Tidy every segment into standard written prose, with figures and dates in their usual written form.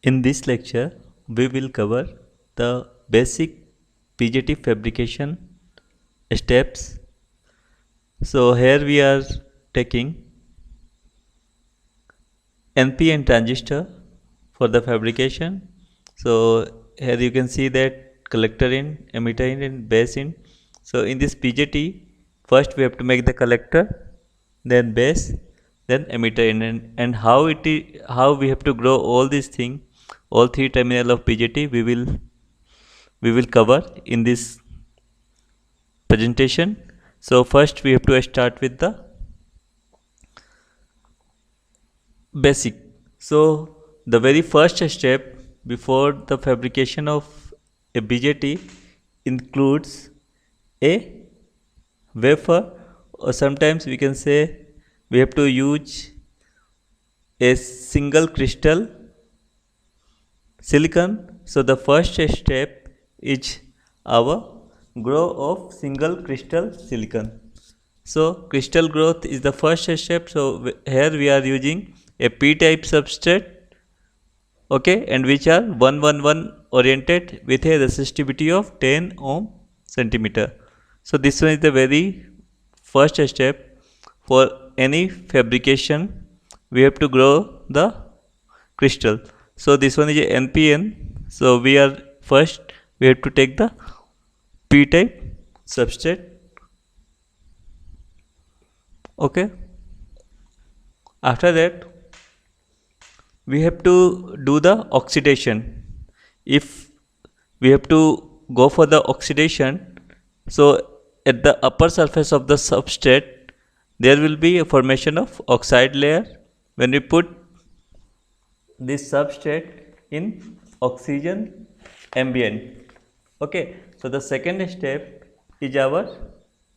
In this lecture, we will cover the basic BJT fabrication steps. So here we are taking NPN transistor for the fabrication. So here you can see that collector in, emitter in and base in. So in this BJT, first we have to make the collector, then base, then emitter in, and how how we have to grow all these things, all three terminal of BJT we will cover in this presentation. So first we have to start with the basic. So the very first step before the fabrication of a BJT includes a wafer, or sometimes we can say we have to use a single crystal silicon. So the first step is our grow of single crystal silicon. So crystal growth is the first step. So here we are using a p-type substrate, okay, and which are 111 oriented with a resistivity of 10 ohm centimeter. So this one is the very first step for any fabrication. We have to grow the crystal. So this one is a NPN. So we have to take the p-type substrate, okay. After that we have to do the oxidation. If we have to go for the oxidation, so at the upper surface of the substrate there will be a formation of oxide layer. When we put this substrate in oxygen ambient, okay, so the second step is our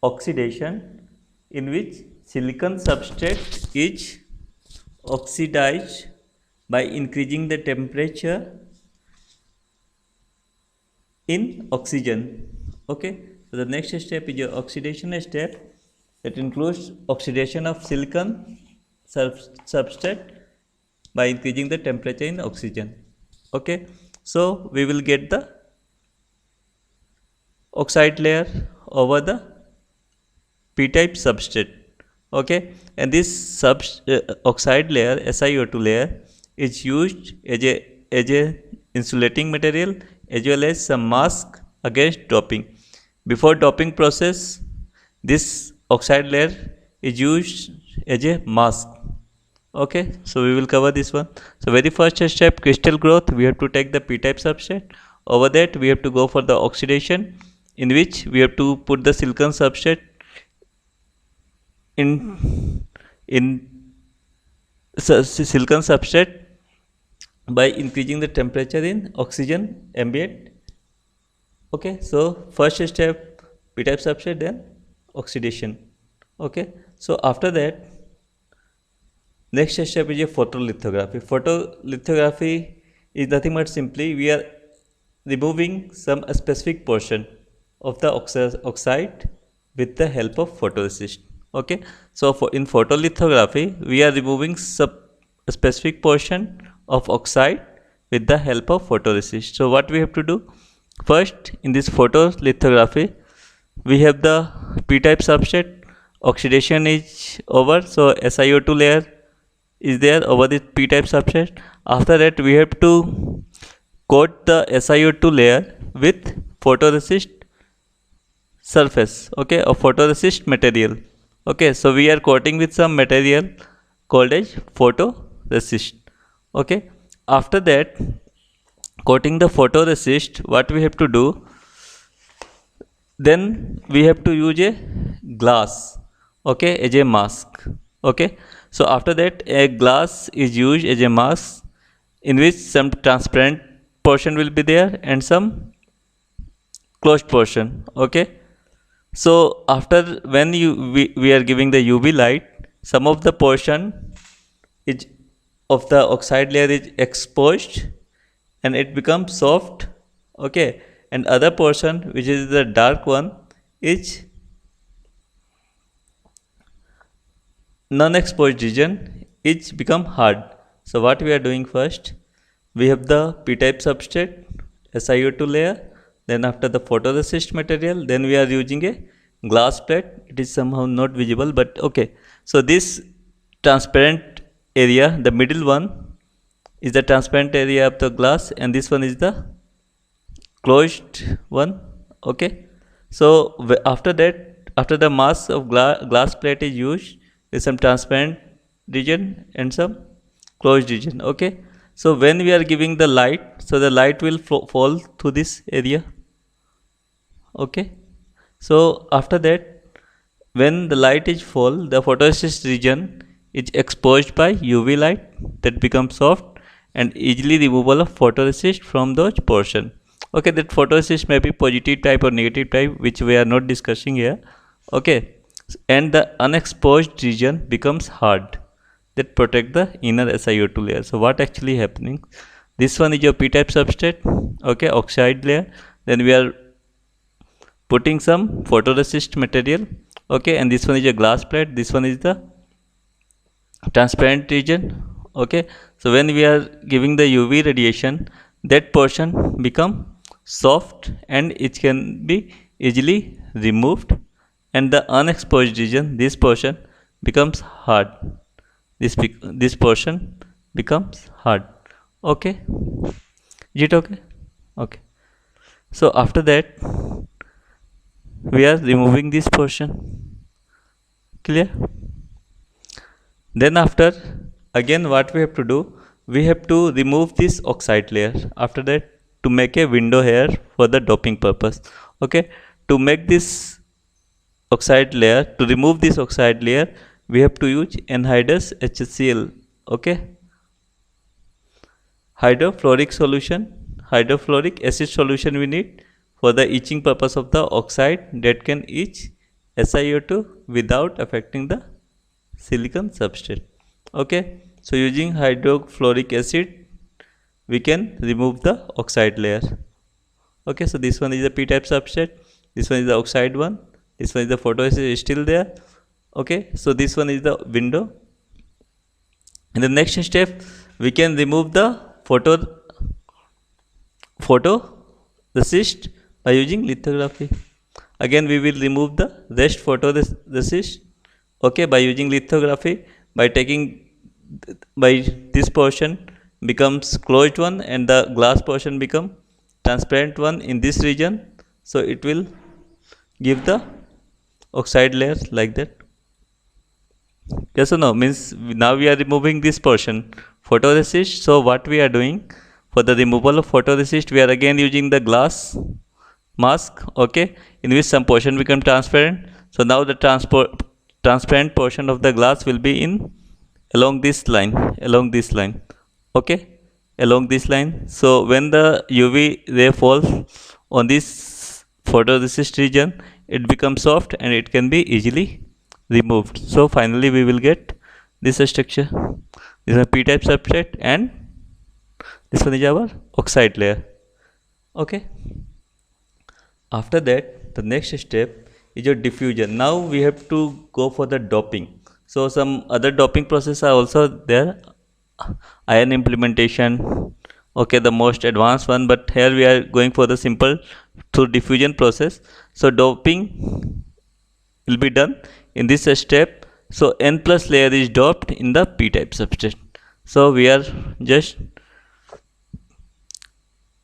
oxidation, in which silicon substrate is oxidized by increasing the temperature in oxygen, okay. So the next step is your oxidation step, that includes oxidation of silicon substrate by increasing the temperature in oxygen, okay. So we will get the oxide layer over the p-type substrate, okay, and this oxide layer, SiO2 layer, is used as a insulating material as well as some mask against doping. Before doping process, this oxide layer is used as a mask, okay. So we will cover this one. So very first step, crystal growth, we have to take the p-type substrate. Over that we have to go for the oxidation, in which we have to put the silicon substrate in silicon substrate by increasing the temperature in oxygen ambient, okay. So first step p-type substrate, then oxidation, okay. So after that next step is a photolithography. Photolithography is nothing but simply we are removing some specific portion of the oxide with the help of photoresist, okay. So in photolithography we are removing a specific portion of oxide with the help of photoresist. So what we have to do, first in this photolithography we have the p-type substrate, oxidation is over, so SiO2 layer is there over this p-type substrate. After that we have to coat the SiO2 layer with photoresist surface, okay, or photoresist material, okay. So we are coating with some material called as photoresist, okay. After that, coating the photoresist, what we have to do, then we have to use a glass, okay, as a mask, okay. So after that a glass is used as a mask, in which some transparent portion will be there and some closed portion, okay. So after when we are giving the UV light, some of the portion is of the oxide layer is exposed and it becomes soft, okay, and other portion which is the dark one is non-exposed region, it's become hard. So what we are doing first, we have the p-type substrate SiO2 layer. Then after the photoresist material, then we are using a glass plate. It is somehow not visible, but okay. So this transparent area, the middle one is the transparent area of the glass, and this one is the closed one. Okay, so after that, after the mask of glass plate is used, with some transparent region and some closed region. Okay, so when we are giving the light, so the light will fall through this area. Okay, so after that, when the light is fall, the photoresist region is exposed by UV light, that becomes soft and easily removable of photoresist from those portion. Okay, that photoresist may be positive type or negative type, which we are not discussing here. Okay, and the unexposed region becomes hard, that protect the inner SiO2 layer. So what actually happening, this one is your p-type substrate, okay, oxide layer. Then we are putting some photoresist material, okay, and this one is a glass plate, this one is the transparent region. Okay, so when we are giving the UV radiation, that portion become soft and it can be easily removed, and the unexposed region, this portion becomes hard. This portion becomes hard. Okay, is it okay? Okay, so after that, we are removing this portion. Clear? Then after, again what we have to do, we have to remove this oxide layer. After that, to make a window here for the doping purpose. Okay, to make this oxide layer, to remove this oxide layer, we have to use anhydrous HCl. Okay, hydrofluoric solution, hydrofluoric acid solution we need for the etching purpose of the oxide, that can etch SiO2 without affecting the silicon substrate. Okay, so using hydrofluoric acid, we can remove the oxide layer. Okay, so this one is the p-type substrate, this one is the oxide one, this one is the photoresist is still there. Okay, so this one is the window. In the next step, we can remove the photoresist by using lithography. Again we will remove the rest photoresist, okay, by using lithography, by taking, by this portion becomes closed one and the glass portion become transparent one in this region. So it will give the oxide layers like that. Yes or no? Means now we are removing this portion photoresist. So what we are doing, for the removal of photoresist, we are again using the glass mask, okay, in which some portion become transparent. So now the transparent portion of the glass will be in along this line, okay, along this line. So when the UV ray falls on this photoresist region, it becomes soft and it can be easily removed. So finally we will get this structure. This is a p-type substrate and this one is our oxide layer. Okay, after that, the next step is your diffusion. Now we have to go for the doping. So some other doping process are also there, ion implementation, okay, the most advanced one, but here we are going for the simple through diffusion process. So doping will be done in this step. So n plus layer is doped in the p-type substrate. So we are just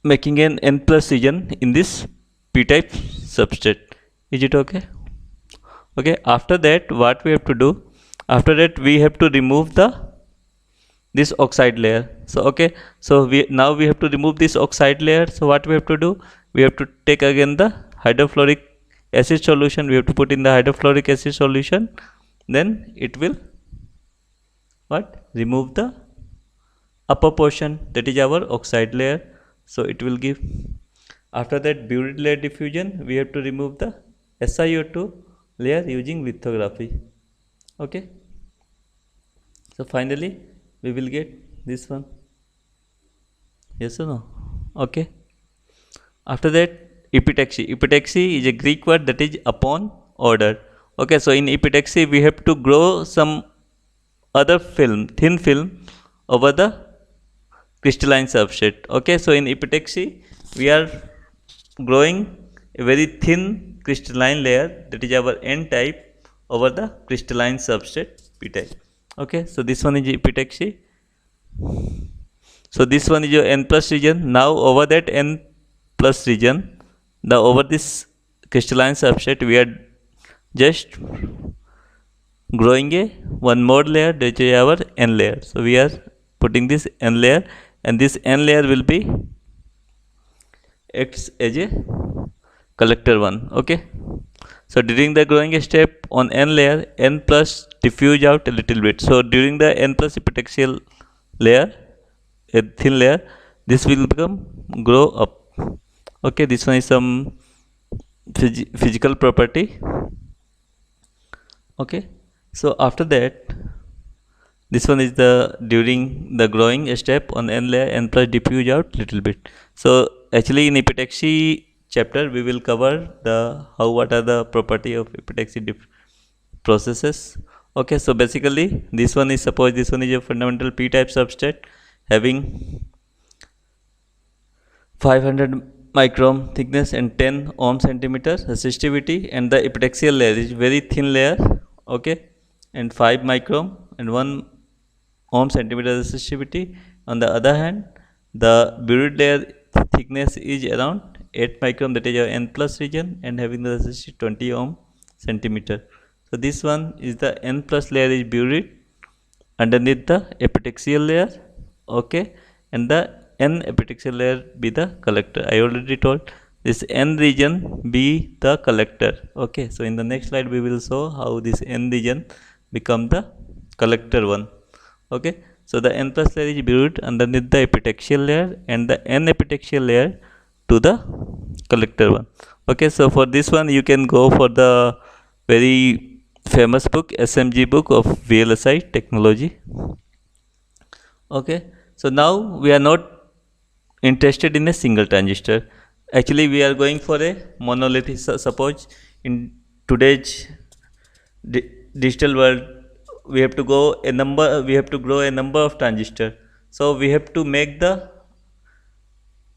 making an n plus region in this p-type substrate. Is it okay? Okay, after that what we have to do, after that we have to remove this oxide layer. So okay, so now we have to remove this oxide layer. So what we have to do, we have to take again the hydrofluoric acid solution, we have to put in the hydrofluoric acid solution, then it will what, remove the upper portion, that is our oxide layer. So it will give, after that buried layer diffusion, we have to remove the SiO2 layer using lithography. Okay, so finally we will get this one. Yes or no? Okay, after that epitaxy. Epitaxy is a Greek word that is upon order. Okay, so in epitaxy we have to grow some other film, thin film over the crystalline substrate. Okay, so in epitaxy we are growing a very thin crystalline layer, that is our n type, over the crystalline substrate p type. Okay, so this one is epitaxy. So this one is your n plus region. Now over that n plus region, the over this crystalline substrate we are just growing a one more layer, that is our n layer. So we are putting this n layer, and this n layer will be acts as a collector one. Okay, so during the growing step on n layer, n plus diffuse out a little bit. So during the n plus epitaxial layer, a thin layer, this will become grow up. Okay, this one is some physical property. Okay, so after that, this one is the during the growing step on n layer, n plus diffuse out little bit. So actually in epitaxy chapter we will cover the what are the property of epitaxy processes. Okay, so basically this one is, suppose this one is a fundamental p type substrate having 500 micron thickness and 10 ohm centimeter resistivity, and the epitaxial layer is very thin layer. Okay, and 5 micron and 1 ohm centimeter resistivity. On the other hand, the buried layer thickness is around 8 micron, that is your n plus region, and having the resistivity 20 ohm centimeter. So this one is the n plus layer is buried underneath the epitaxial layer. Okay, and the n epitaxial layer be the collector. I already told this n region be the collector. Okay, so in the next slide we will show how this n region become the collector one. Okay, so the n plus layer is buried underneath the epitaxial layer, and the n epitaxial layer to the collector one. Okay, so for this one you can go for the very famous book, SMG book of VLSI technology. Okay, so now we are not interested in a single transistor. Actually we are going for a monolithic. Suppose in today's digital world we have to go a number, we have to grow a number of transistor. So we have to make the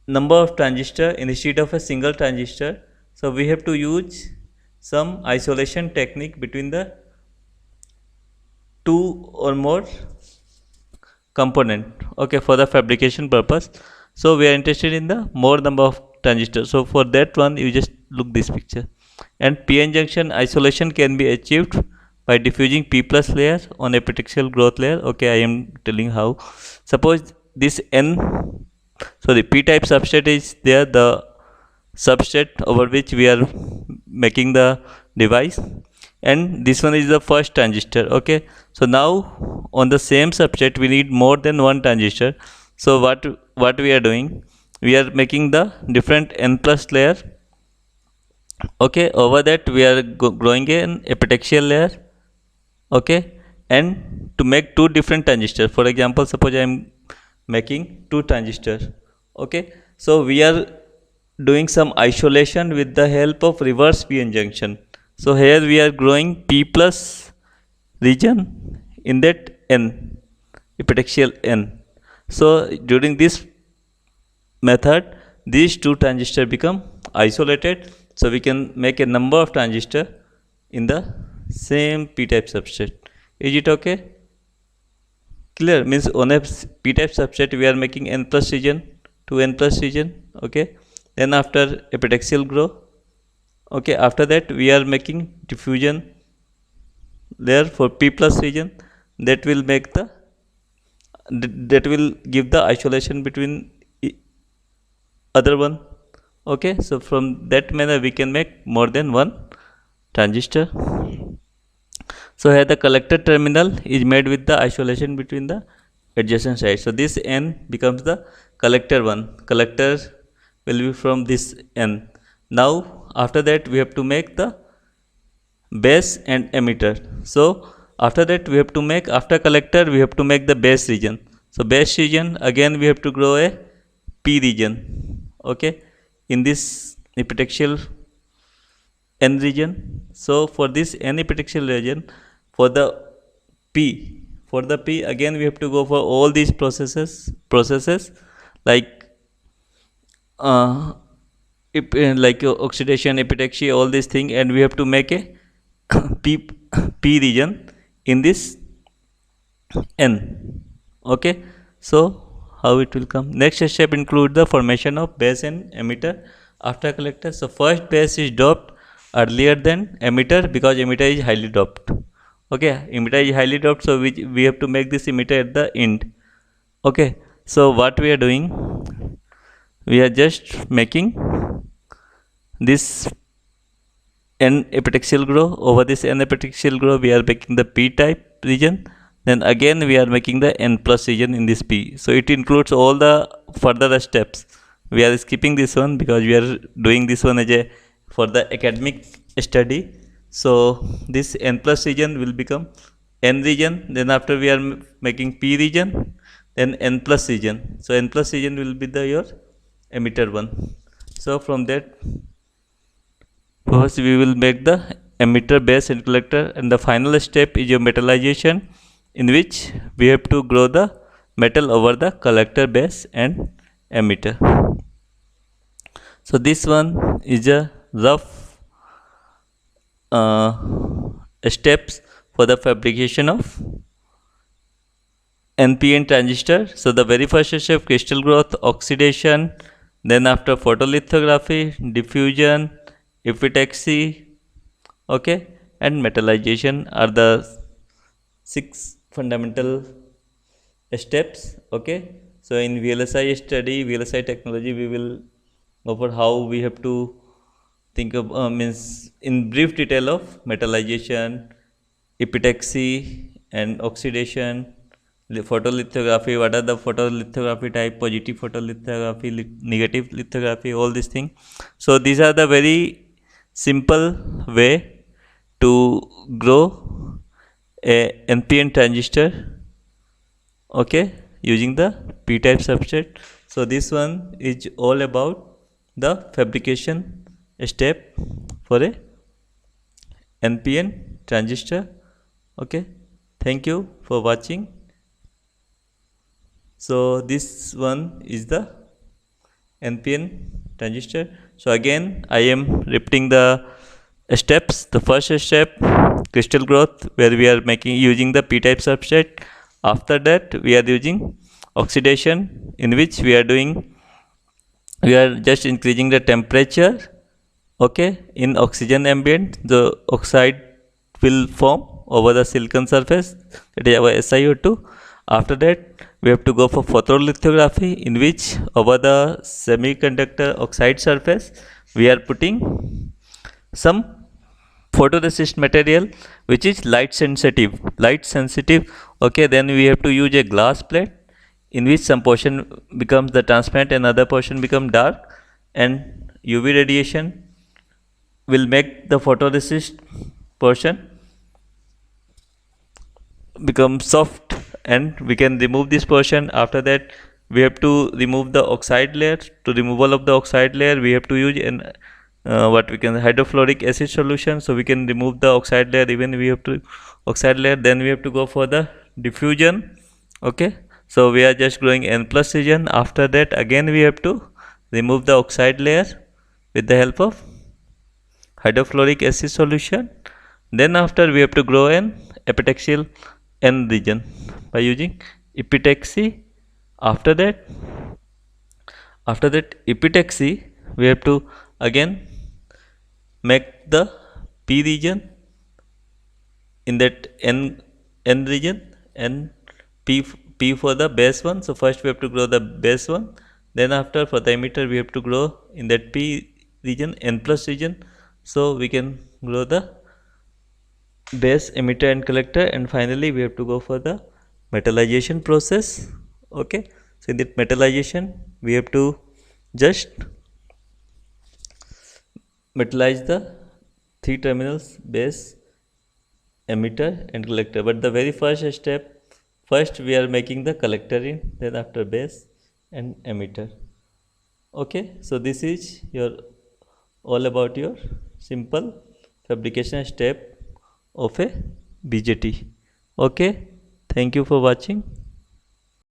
number of transistor instead of a single transistor. So we have to use some isolation technique between the two or more component. Okay, for the fabrication purpose. So we are interested in the more number of transistors. So for that one you just look this picture, and p-n junction isolation can be achieved by diffusing p plus layer on epitaxial growth layer. Okay, I am telling how. Suppose this n, sorry, p type substrate is there, the substrate over which we are making the device, and this one is the first transistor. Okay, so now on the same substrate we need more than one transistor. So what we are doing, we are making the different n plus layer. Okay, over that we are growing an epitaxial layer. Okay, and to make two different transistors, for example suppose I am making two transistors. Okay, so we are doing some isolation with the help of reverse p-n junction. So here we are growing p plus region in that n, epitaxial n. So during this method these two transistors become isolated, so we can make a number of transistors in the same p type substrate. Is it okay? Clear? Means on a p type substrate we are making n plus region to n plus region. Okay, then after epitaxial grow, okay, after that we are making diffusion layer for p plus region, that will make the that will give the isolation between other one. Okay, so from that manner we can make more than one transistor. So here the collector terminal is made with the isolation between the adjacent sides. So this n becomes the collector one. Collector will be from this n. Now after that we have to make the base and emitter. So after that we have to make, after collector we have to make the base region. So base region again we have to grow a p region. Okay, in this epitaxial n region. So for this n epitaxial region, for the p, for the P, again we have to go for all these processes like oxidation, epitaxy, all these things, and we have to make a p p region in this n. Okay, so how it will come? Next step include the formation of base and emitter after collector. So first base is doped earlier than emitter because emitter is highly doped. Okay, emitter is highly doped, so we have to make this emitter at the end. Okay, so what we are doing, we are just making this n epitaxial groove. Over this n epitaxial groove we are making the p type region, then again we are making the n plus region in this p. So it includes all the further steps. We are skipping this one because we are doing this one as a for the academic study. So this n plus region will become n region, then after we are making p region, then n plus region. So n plus region will be the your emitter one. So from that, first we will make the emitter, base and collector, and the final step is your metallization, in which we have to grow the metal over the collector, base and emitter. So this one is a rough steps for the fabrication of NPN transistor. So the very first step, crystal growth, oxidation, then after photolithography, diffusion, epitaxy, okay, and metallization are the 6 fundamental steps. Okay, so in VLSI study, VLSI technology, we will go for how we have to think of means in brief detail of metallization, epitaxy and oxidation, photolithography, what are the photolithography type, positive photolithography, negative lithography, all these things. So these are the very simple way to grow a NPN transistor, okay, using the p type substrate. So this one is all about the fabrication step for a NPN transistor. Okay, thank you for watching. So this one is the NPN transistor. So again I am repeating the steps. The first step, crystal growth, where we are making using the p type substrate. After that we are using oxidation, in which we are just increasing the temperature. Okay, in oxygen ambient the oxide will form over the silicon surface, that is our SiO2. After that we have to go for photolithography, in which over the semiconductor oxide surface we are putting some photoresist material which is light sensitive. Okay, then we have to use a glass plate, in which some portion becomes the transparent and other portion become dark, and UV radiation will make the photoresist portion become soft, and we can remove this portion. After that we have to remove the oxide layer. To removal of the oxide layer we have to use an what we can hydrofluoric acid solution. So we can remove the oxide layer, even we have to oxide layer. Then we have to go for the diffusion. Okay, so we are just growing n plus region. After that again we have to remove the oxide layer with the help of hydrofluoric acid solution. Then after we have to grow an epitaxial n region by using epitaxy. After that epitaxy we have to again make the p region in that n region, and p for the base one. So first we have to grow the base one, then after for the emitter we have to grow in that p region, n plus region. So we can grow the base, emitter and collector, and finally we have to go for the metallization process. Okay, so in that metallization we have to just metallize the 3 terminals, base, emitter and collector. But the very first step, first we are making the collector in, then after base and emitter. Okay, so this is your all about your simple fabrication step of a BJT. Okay, Thank you for watching.